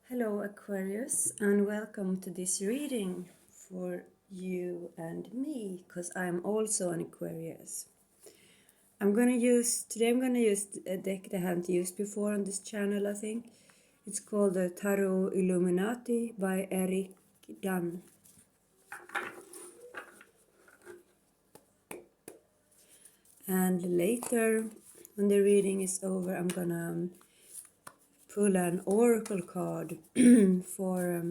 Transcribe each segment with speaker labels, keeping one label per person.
Speaker 1: Hello Aquarius, and welcome to this reading for you and me, because I'm also an Aquarius. Today I'm gonna use a deck that I haven't used before on this channel, I think. It's called the Tarot Illuminati by Eric Dunn. And later, when the reading is over, I'm gonna pull an oracle card for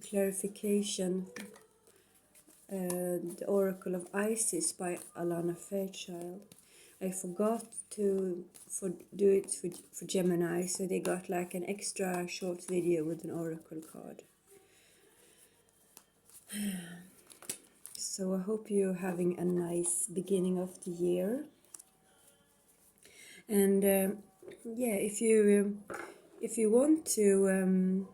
Speaker 1: clarification. The Oracle of Isis by Alana Fairchild. I forgot to do it for Gemini, so they got like an extra short video with an oracle card. So I hope you're having a nice beginning of the year. And yeah, if you want to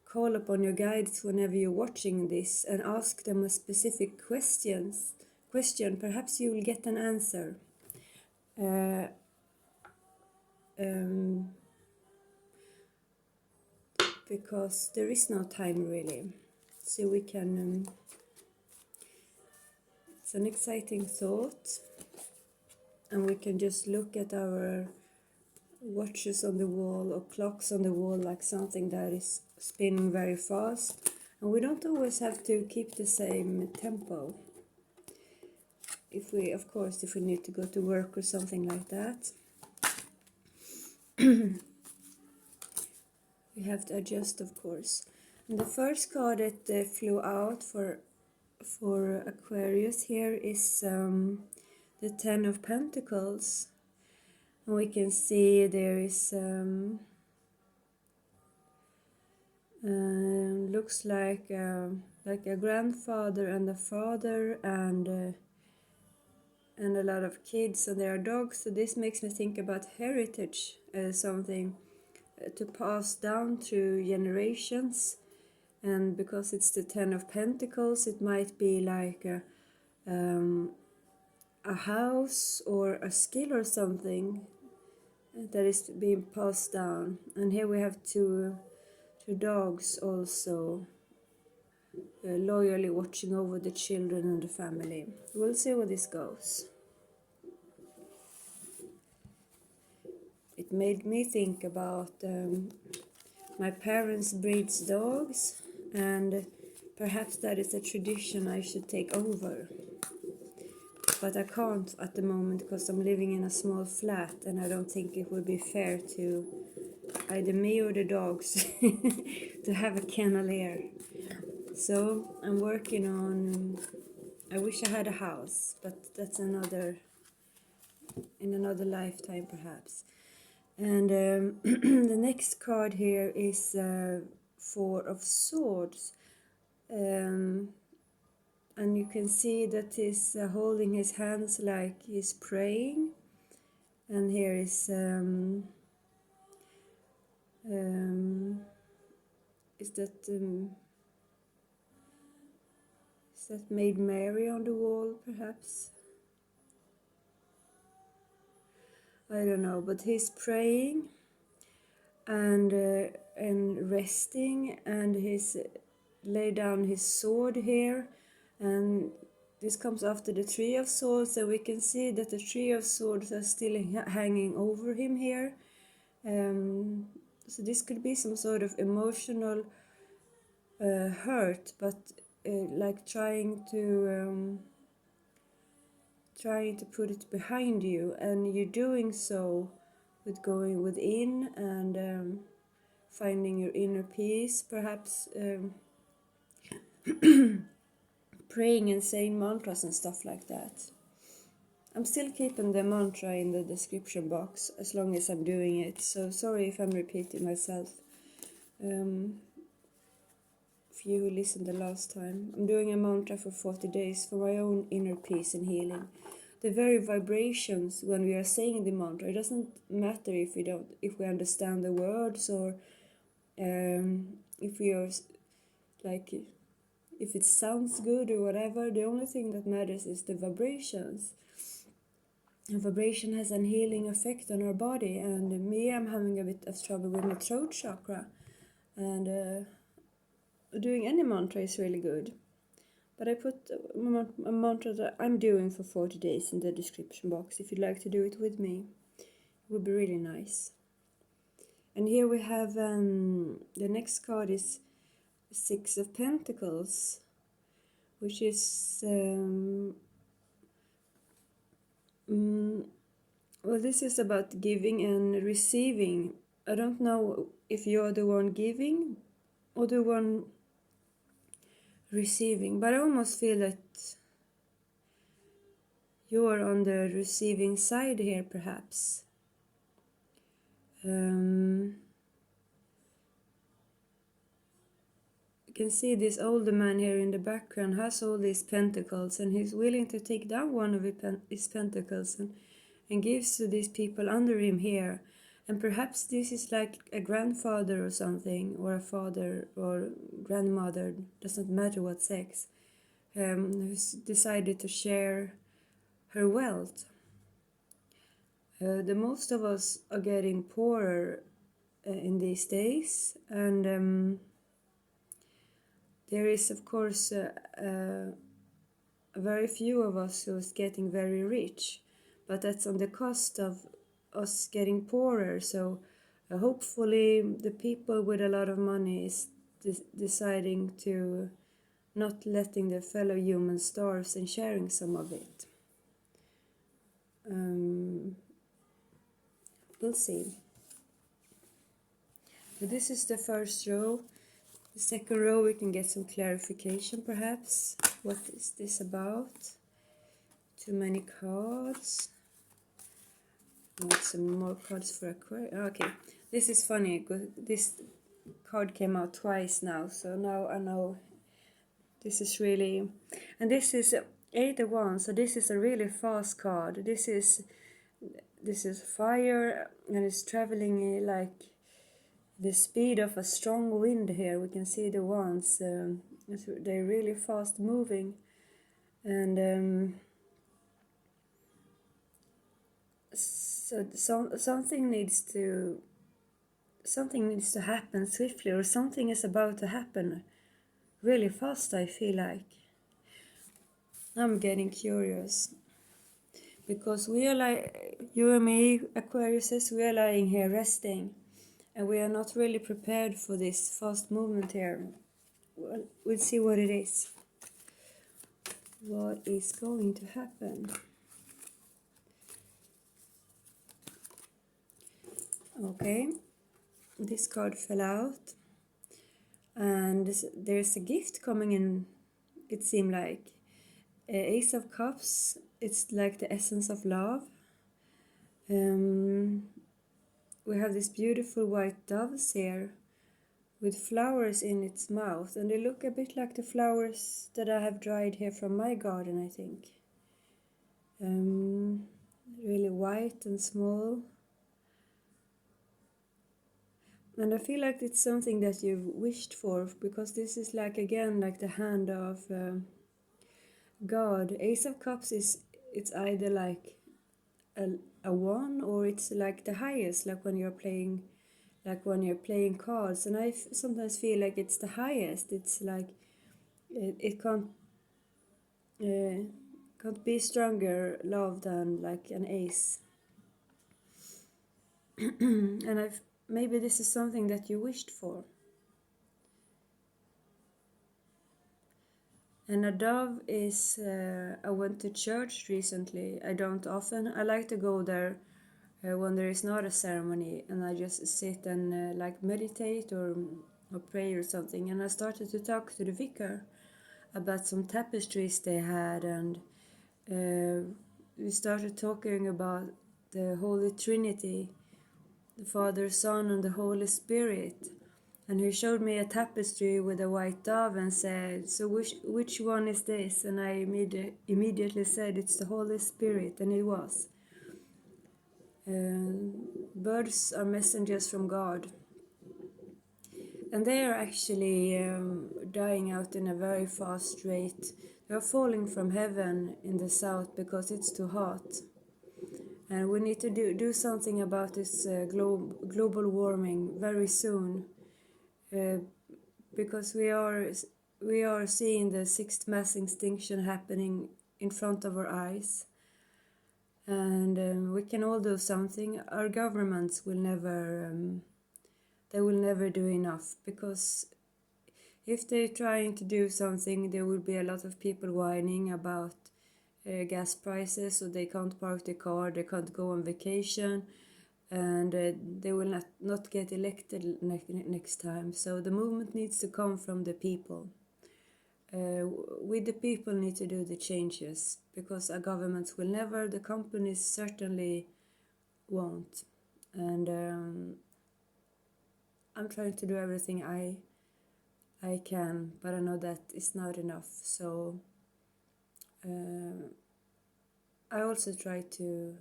Speaker 1: call upon your guides whenever you're watching this and ask them a specific question, perhaps you will get an answer. Because there is no time really, so we can it's an exciting thought, and we can just look at our watches on the wall or clocks on the wall like something that is spinning very fast, and we don't always have to keep the same tempo. If we need to go to work or something like that, we have to adjust, of course. And the first card that flew out for Aquarius here is the Ten of Pentacles, and we can see there is looks like a grandfather and a father and a lot of kids, and there are dogs. So this makes me think about heritage, something to pass down through generations. And because it's the Ten of Pentacles, it might be like a house or a skill or something that is being passed down. And here we have two dogs also loyally watching over the children and the family. We'll see where this goes. It made me think about my parents breeds dogs, and perhaps that is a tradition I should take over. But I can't at the moment because I'm living in a small flat, and I don't think it would be fair to either me or the dogs to have a kennel here. So I'm working on, I wish I had a house, but that's in another lifetime perhaps. And the next card here is Four of Swords. And you can see that he's holding his hands like he's praying. And here is that Maid Mary on the wall, perhaps? I don't know, but he's praying and resting, and he's laid down his sword here, and this comes after the Three of Swords, and we can see that the Three of Swords are still hanging over him here. So this could be some sort of emotional hurt, but like trying to put it behind you, and you're doing so with going within and finding your inner peace, perhaps praying and saying mantras and stuff like that. I'm still keeping the mantra in the description box as long as I'm doing it, so sorry if I'm repeating myself. For you who listened the last time, I'm doing a mantra for 40 days for my own inner peace and healing. The very vibrations when we are saying the mantra, it doesn't matter if we understand the words, or if we are like, if it sounds good or whatever. The only thing that matters is the vibrations. And vibration has a healing effect on our body, and me, I'm having a bit of trouble with my throat chakra. and doing any mantra is really good. But I put a mantra that I'm doing for 40 days in the description box if you'd like to do it with me. It would be really nice. And here we have the next card is Six of Pentacles, which is well, this is about giving and receiving. I don't know if you're the one giving or the one receiving, but I almost feel that you're on the receiving side here, perhaps. You can see this older man here in the background has all these pentacles, and he's willing to take down one of his pentacles and gives to these people under him here. And perhaps this is like a grandfather or something, or a father or grandmother, doesn't matter what sex, who's decided to share her wealth. The most of us are getting poorer in these days, and there is of course very few of us who's getting very rich, but that's on the cost of us getting poorer. So hopefully the people with a lot of money is deciding to not letting their fellow humans starve and sharing some of it. We'll see. So this is the first row. The second row we can get some clarification perhaps. What is this about? Too many cards. Want some more cards for Aquarius. Okay, this is funny because this card came out twice now, so now I know this is really, and this is 8 of Wands, so this is a really fast card. This is fire, and it's traveling like the speed of a strong wind here. We can see the wands, they're really fast moving, and so something needs to happen swiftly, or something is about to happen really fast. I feel like I'm getting curious, because we are like, you and me, Aquariuses, we are lying here resting, and we are not really prepared for this fast movement here. Well, we'll see what it is. What is going to happen? Okay, this card fell out, and there's a gift coming in, it seemed like. Ace of Cups, it's like the essence of love. We have these beautiful white doves here with flowers in its mouth, and they look a bit like the flowers that I have dried here from my garden, I think. Really white and small. And I feel like it's something that you've wished for, because this is like, again, like the hand of God. Ace of Cups it's either like a 1, or it's like the highest, like when you're playing cards. And I sometimes feel like it's the highest. It's like it can't be stronger love than like an ace. And maybe this is something that you wished for. And a dove is, I went to church recently. I don't often. I like to go there when there is not a ceremony, and I just sit and like meditate or pray or something. And I started to talk to the vicar about some tapestries they had, and we started talking about the Holy Trinity, the Father, Son, and the Holy Spirit. And he showed me a tapestry with a white dove and said, so which one is this? And I immediately said, it's the Holy Spirit, and it was. Birds are messengers from God. And they are actually dying out in a very fast rate. They are falling from heaven in the south because it's too hot. And we need to do something about this global warming very soon. because we are seeing the sixth mass extinction happening in front of our eyes, and we can all do something. Our governments will never they will never do enough, because if they're trying to do something, there will be a lot of people whining about gas prices, so they can't park the car, they can't go on vacation, and they will not get elected next time. So the movement needs to come from the people. We the people need to do the changes, because our governments will never, the companies certainly won't. And I'm trying to do everything I can, but I know that it's not enough. So I also try to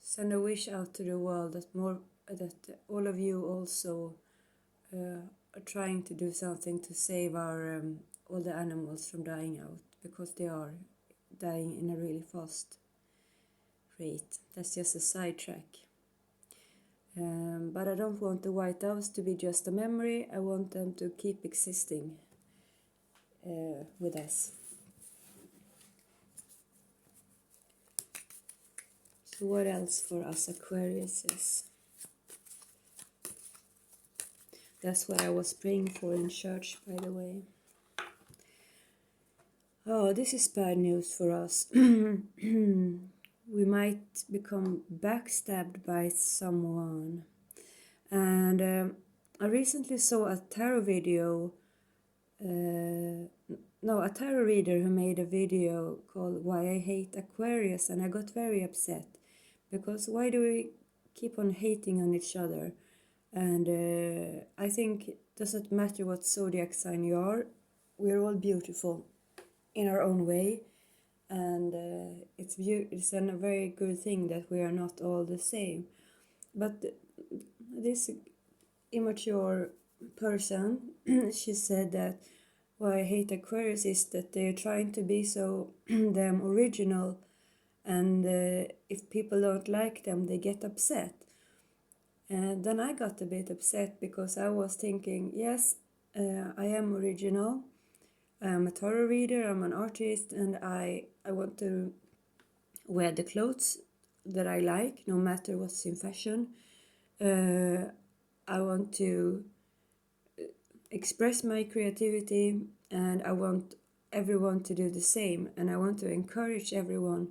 Speaker 1: send a wish out to the world that all of you also are trying to do something to save our all the animals from dying out, because they are dying in a really fast rate. That's just a sidetrack. But I don't want the white doves to be just a memory. I want them to keep existing with us. So what else for us Aquariuses? That's what I was praying for in church, by the way. Oh, this is bad news for us. We might become backstabbed by someone. And I recently saw a tarot video, a tarot reader who made a video called Why I Hate Aquarius, and I got very upset, because why do we keep on hating on each other? And I think it doesn't matter what zodiac sign you are, we're all beautiful in our own way. And it's a very good thing that we are not all the same. But this immature person, she said that why I hate Aquarius is that they're trying to be so damn original, and if people don't like them, they get upset. And then I got a bit upset, because I was thinking, yes, I am original. I'm a tarot reader, I'm an artist, and I want to wear the clothes that I like, no matter what's in fashion. I want to express my creativity, and I want everyone to do the same, and I want to encourage everyone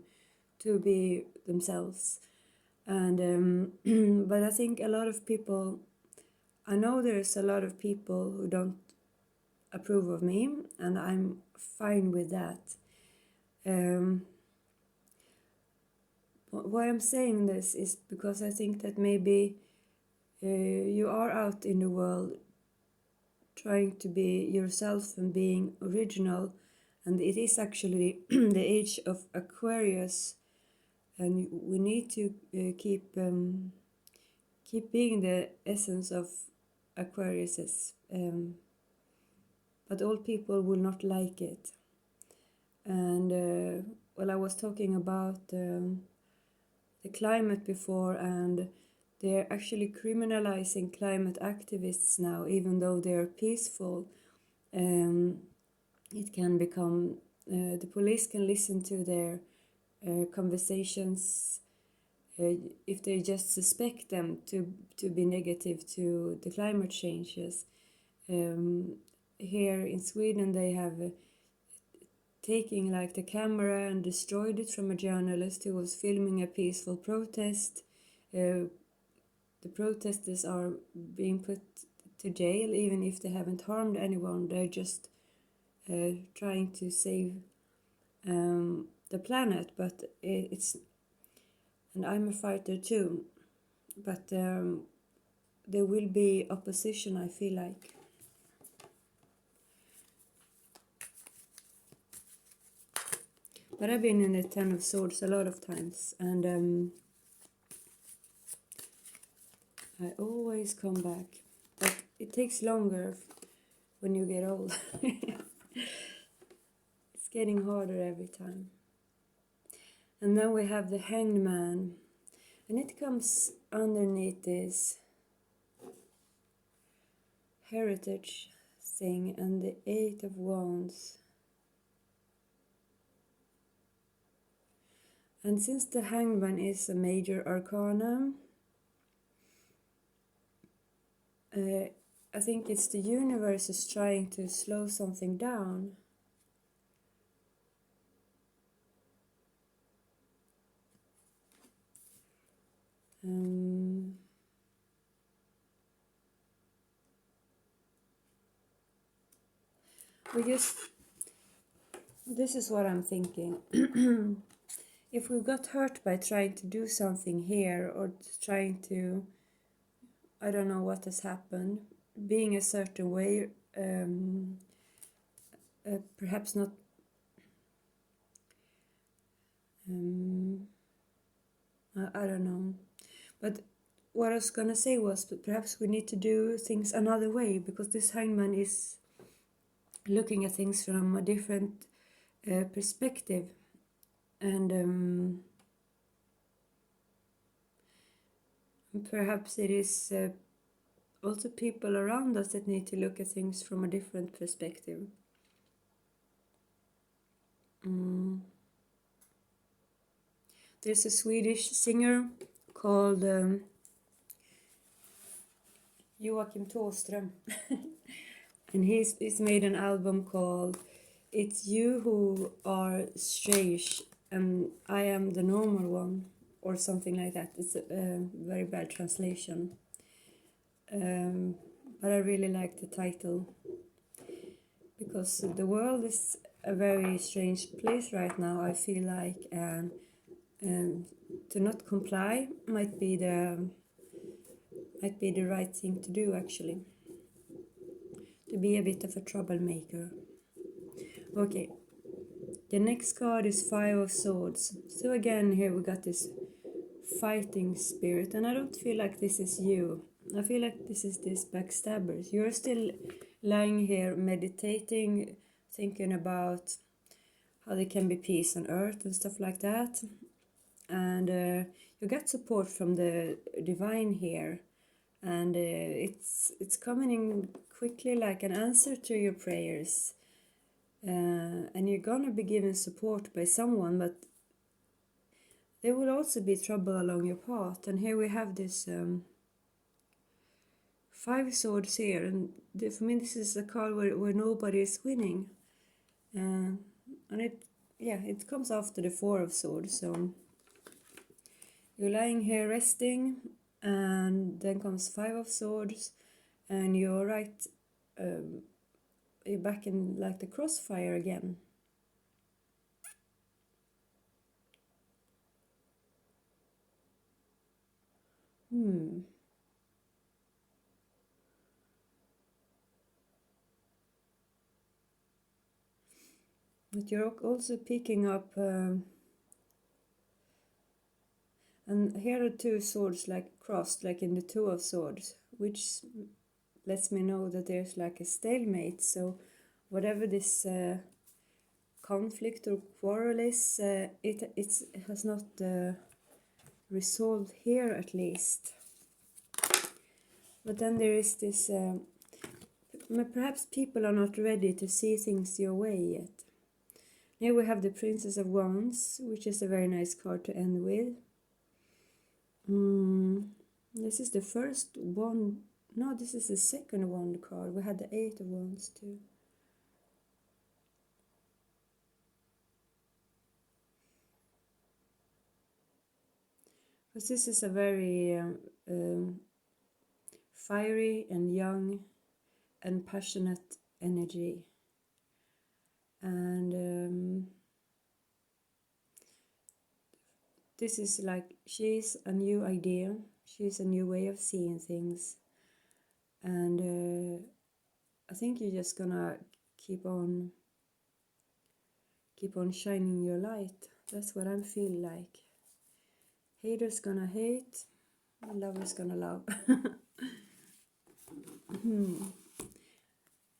Speaker 1: to be themselves. And but I think a lot of people, I know there's a lot of people who don't approve of me, and I'm fine with that. Why I'm saying this is because I think that maybe you are out in the world trying to be yourself and being original, and it is actually the age of Aquarius, and we need to keep being the essence of Aquariuses. But all people will not like it. And I was talking about the climate before, and they're actually criminalizing climate activists now, even though they're peaceful. It can become, the police can listen to their conversations if they just suspect them to be negative to the climate changes. Here in Sweden, they have taken like the camera and destroyed it from a journalist who was filming a peaceful protest. The protesters are being put to jail, even if they haven't harmed anyone. They're just trying to save the planet. But it's, and I'm a fighter too, but there will be opposition, I feel like. But I've been in the Ten of Swords a lot of times, and I always come back. But it takes longer when you get old. It's getting harder every time. And then we have the Hanged Man, and it comes underneath this heritage thing, and the 8 of Wands. And since the Hangman is a major arcana, I think it's the universe is trying to slow something down. This is what I'm thinking. If we got hurt by trying to do something here, or trying to, I don't know what has happened, being a certain way, perhaps not, I don't know. But what I was gonna say was that perhaps we need to do things another way, because this Hangman is looking at things from a different perspective. And perhaps it is also people around us that need to look at things from a different perspective. There's a Swedish singer called Joakim Thåström. And he's made an album called It's You Who Are Strange and I Am the Normal One, or something like that. It's a very bad translation. But I really like the title, because the world is a very strange place right now, I feel like, and to not comply might be the right thing to do, actually. To be a bit of a troublemaker. Okay, the next card is 5 of Swords. So again, here we got this fighting spirit, and I don't feel like this is you. I feel like this is this backstabbers. You're still lying here meditating, thinking about how there can be peace on earth and stuff like that. And you get support from the divine here, and it's coming in quickly, like an answer to your prayers. And you're gonna be given support by someone, but there will also be trouble along your path. And here we have this 5 swords here, and for me this is a card where nobody is winning. And it comes after the 4 of Swords. So you're lying here resting, and then comes 5 of Swords, and you're right, you're back in like the crossfire again. But you're also picking up, and here are 2 swords like crossed, like in the 2 of Swords, which lets me know that there's like a stalemate. So whatever this conflict or quarrel is, it has not resolved here, at least. But then there is this, perhaps people are not ready to see things your way yet. Here we have the Princess of Wands, which is a very nice card to end with. This is the first one. No, this is the second wand card. We had the 8 of Wands too. Because this is a very fiery and young and passionate energy. And this is like, she's a new idea. She's a new way of seeing things. And I think you're just gonna keep on shining your light. That's what I feel like. Haters gonna hate, lovers gonna love.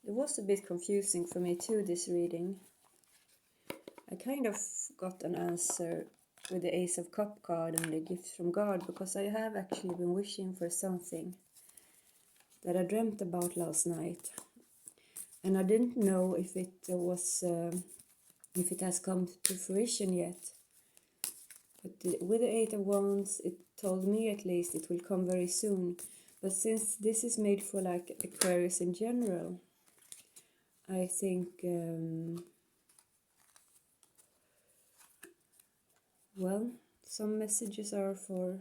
Speaker 1: It was a bit confusing for me too, this reading. I kind of got an answer with the Ace of Cup card and the gift from God, because I have actually been wishing for something. that I dreamt about last night. And I didn't know if it has come to fruition yet. But with the Eight of Wands, it told me at least it will come very soon. But since this is made for like Aquarius in general, I think, well, some messages are for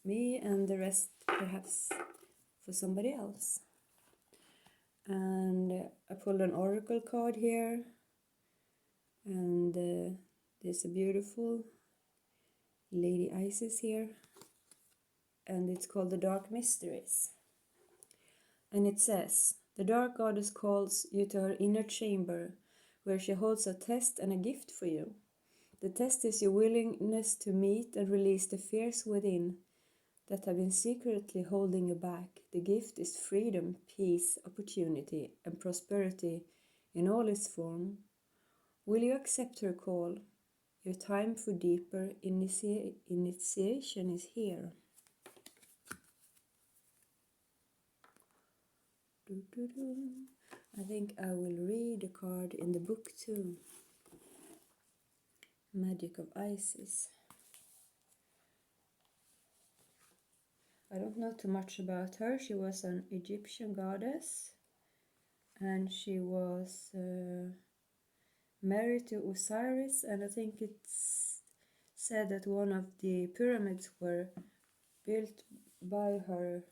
Speaker 1: me and the rest perhaps for somebody else. And I pulled an oracle card here, and there's a beautiful Lady Isis here, and it's called The Dark Mysteries. And it says, the Dark Goddess calls you to her inner chamber, where she holds a test and a gift for you. The test is your willingness to meet and release the fears within that have been secretly holding you back. The gift is freedom, peace, opportunity, and prosperity in all its form. Will you accept her call? Your time for deeper initiation is here. I think I will read a card in the book too. Magic of Isis. I don't know too much about her. She was an Egyptian goddess, and she was married to Osiris, and I think it's said that one of the pyramids were built by her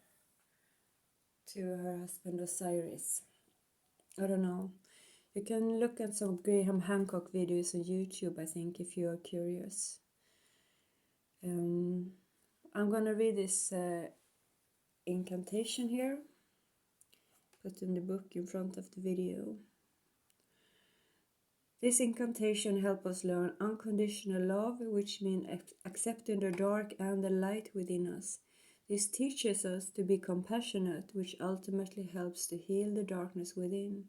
Speaker 1: to her husband Osiris. I don't know. You can look at some Graham Hancock videos on YouTube, I think, if you are curious. I'm gonna read this incantation here, put in the book in front of the video. This incantation helps us learn unconditional love, which means accepting the dark and the light within us. This teaches us to be compassionate, which ultimately helps to heal the darkness within.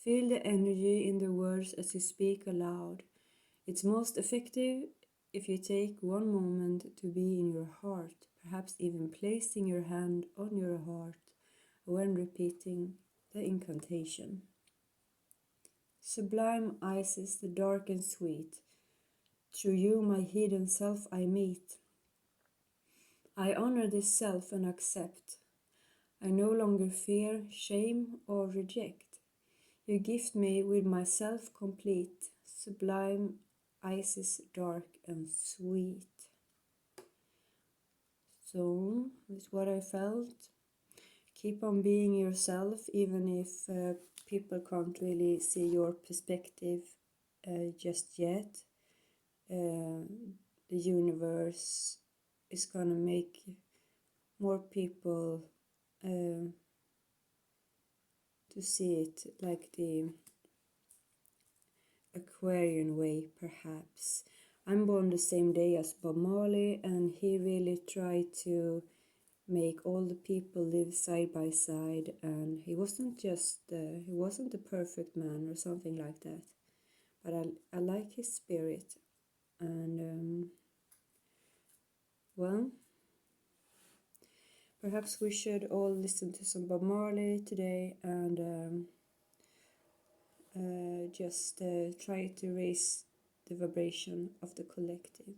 Speaker 1: Feel the energy in the words as you speak aloud. It's most effective if you take one moment to be in your heart, perhaps even placing your hand on your heart when repeating the incantation. Sublime Isis, the dark and sweet, through you my hidden self I meet. I honor this self and accept. I no longer fear, shame, or reject. You gift me with myself complete, sublime Isis, dark and sweet. So, that's what I felt. Keep on being yourself, even if people can't really see your perspective just yet. The universe is gonna make more people to see it like the Aquarian way, perhaps. I'm born the same day as Bob Marley, and he really tried to make all the people live side by side, and he wasn't just he wasn't a perfect man or something like that, but I like his spirit. And well, perhaps we should all listen to some Bob Marley today, and just try to raise the vibration of the collective.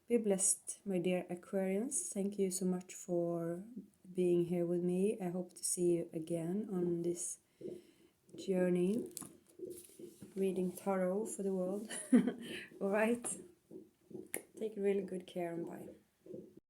Speaker 1: Be blessed, my dear Aquarians. Thank you so much for being here with me. I hope to see you again on this journey, reading tarot for the world. Alright, take really good care and bye.